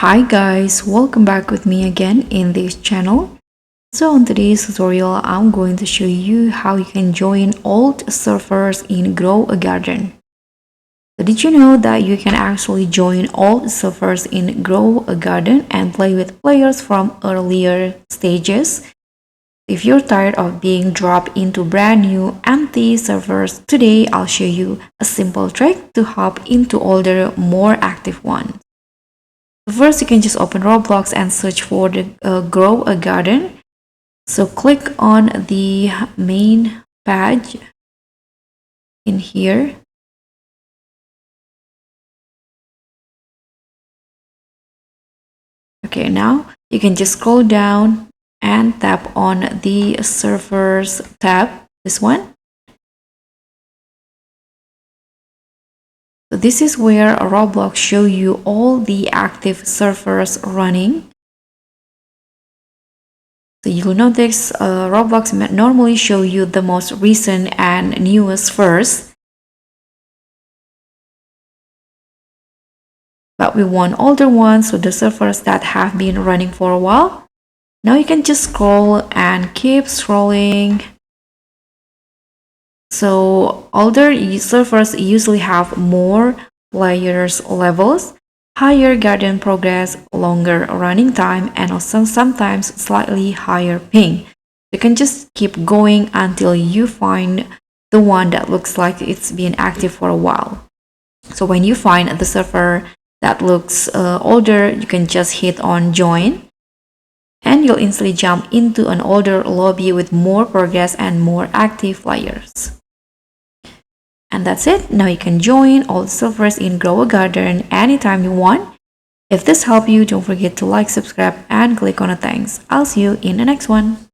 Hi guys, welcome back with me again in this channel. So on today's tutorial, I'm going to show you how you can join old servers in Grow a Garden. So did you know that you can actually join old servers in Grow a Garden and play with players from earlier stages? If you're tired of being dropped into brand new empty servers, today I'll show you a simple trick to hop into older, more active ones. First, you can just open Roblox and search for the Grow a Garden. So click on the main page in here. Okay, now you can just scroll down and tap on the servers tab, this one. So this is where Roblox show you all the active servers running. So you'll notice Roblox normally show you the most recent and newest first. But we want older ones, so the servers that have been running for a while. Now you can just scroll and keep scrolling. So older servers usually have more players levels, higher garden progress, longer running time, and also sometimes slightly higher ping. You can just keep going until you find the one that looks like it's been active for a while. So when you find the server that looks older, you can just hit on join and you'll instantly jump into an older lobby with more progress and more active players. And that's it. Now you can join all the servers in Grow a Garden anytime you want. If this helped you, don't forget to like, subscribe, and click on the thanks. I'll see you in the next one.